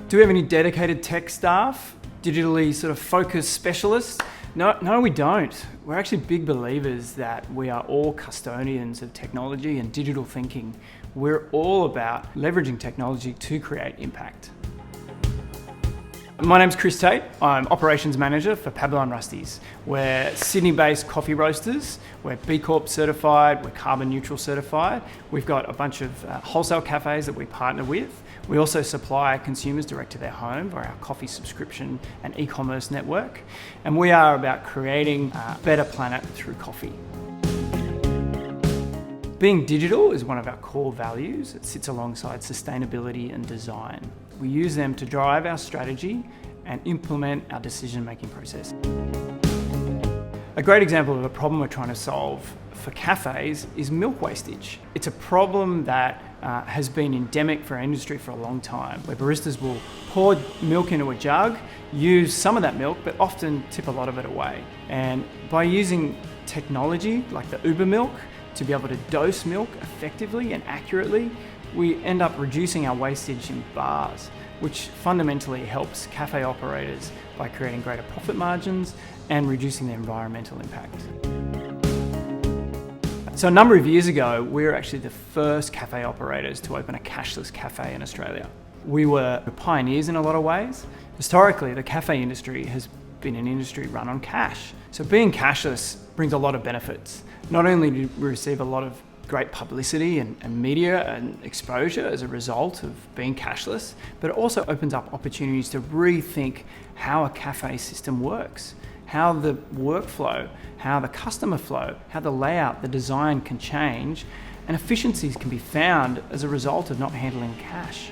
Do we have any dedicated tech staff, digitally sort of focused specialists? No, we don't. We're actually big believers that we are all custodians of technology and digital thinking. We're all about leveraging technology to create impact. My name's Chris Tate. I'm Operations Manager for Pablo&Rusty's. We're Sydney-based coffee roasters. We're B Corp certified, we're carbon neutral certified. We've got a bunch of wholesale cafes that we partner with. We also supply consumers direct to their home via our coffee subscription and e-commerce network. And we are about creating a better planet through coffee. Being digital is one of our core values. It sits alongside sustainability and design. We use them to drive our strategy and implement our decision-making process. A great example of a problem we're trying to solve for cafes is milk wastage. It's a problem that has been endemic for our industry for a long time, where baristas will pour milk into a jug, use some of that milk, but often tip a lot of it away. And by using technology like the Uber milk, to be able to dose milk effectively and accurately, we end up reducing our wastage in bars, which fundamentally helps cafe operators by creating greater profit margins and reducing their environmental impact. So a number of years ago, we were actually the first cafe operators to open a cashless cafe in Australia. We were pioneers in a lot of ways. Historically, the cafe industry has been an industry run on cash. So being cashless brings a lot of benefits. Not only do we receive a lot of great publicity and media and exposure as a result of being cashless, but it also opens up opportunities to rethink how a cafe system works, how the workflow, how the customer flow, how the layout, the design can change, and efficiencies can be found as a result of not handling cash.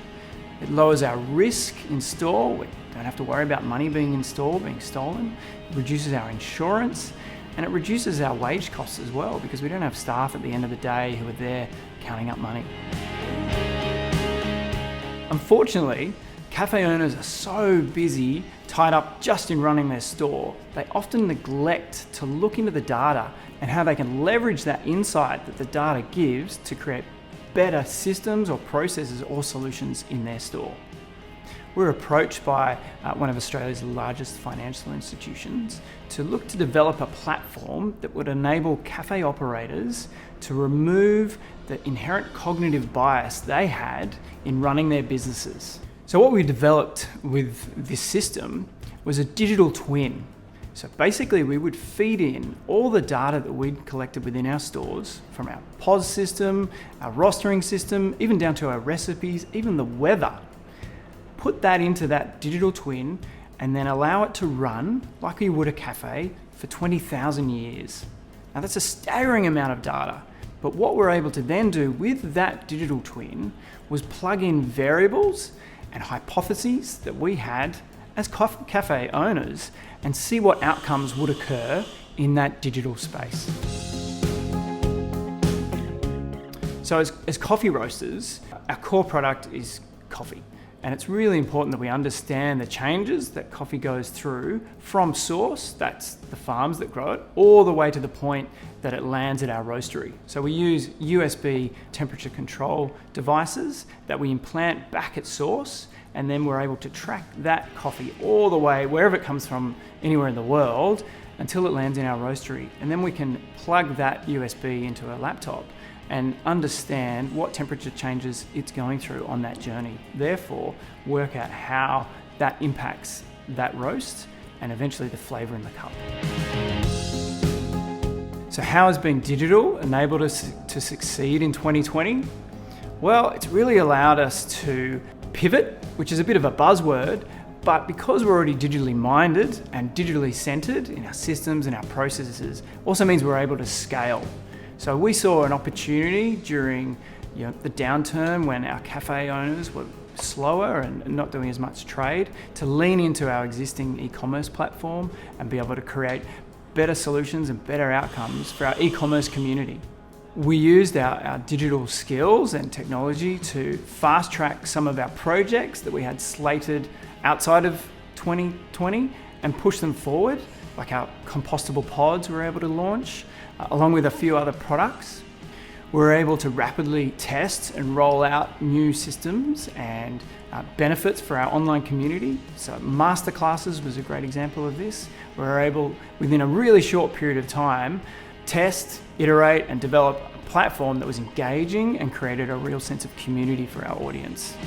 It lowers our risk in store. We don't have to worry about money being in store, being stolen. It reduces our insurance, and it reduces our wage costs as well, because we don't have staff at the end of the day who are there counting up money. Unfortunately, cafe owners are so busy, tied up just in running their store, they often neglect to look into the data and how they can leverage that insight that the data gives to create better systems or processes or solutions in their store. We're approached by one of Australia's largest financial institutions to look to develop a platform that would enable cafe operators to remove the inherent cognitive bias they had in running their businesses. So what we developed with this system was a digital twin. So basically we would feed in all the data that we'd collected within our stores, from our POS system, our rostering system, even down to our recipes, even the weather. Put that into that digital twin and then allow it to run like you would a cafe for 20,000 years. Now that's a staggering amount of data, but what we're able to then do with that digital twin was plug in variables and hypotheses that we had as cafe owners and see what outcomes would occur in that digital space. So as coffee roasters, our core product is coffee. And it's really important that we understand the changes that coffee goes through from source, that's the farms that grow it, all the way to the point that it lands at our roastery. So we use USB temperature control devices that we implant back at source, and then we're able to track that coffee all the way, wherever it comes from, anywhere in the world, until it lands in our roastery. And then we can plug that USB into a laptop and understand what temperature changes it's going through on that journey. Therefore, work out how that impacts that roast and eventually the flavor in the cup. So how has being digital enabled us to succeed in 2020? Well, it's really allowed us to pivot, which is a bit of a buzzword, but because we're already digitally minded and digitally centered in our systems and our processes, also means we're able to scale. So we saw an opportunity during the downturn when our cafe owners were slower and not doing as much trade to lean into our existing e-commerce platform and be able to create better solutions and better outcomes for our e-commerce community. We used our digital skills and technology to fast track some of our projects that we had slated outside of 2020 and push them forward, like our compostable pods we were able to launch, along with a few other products. we're able to rapidly test and roll out new systems and benefits for our online community. So masterclasses was a great example of this. We're able, within a really short period of time, test, iterate, and develop a platform that was engaging and created a real sense of community for our audience.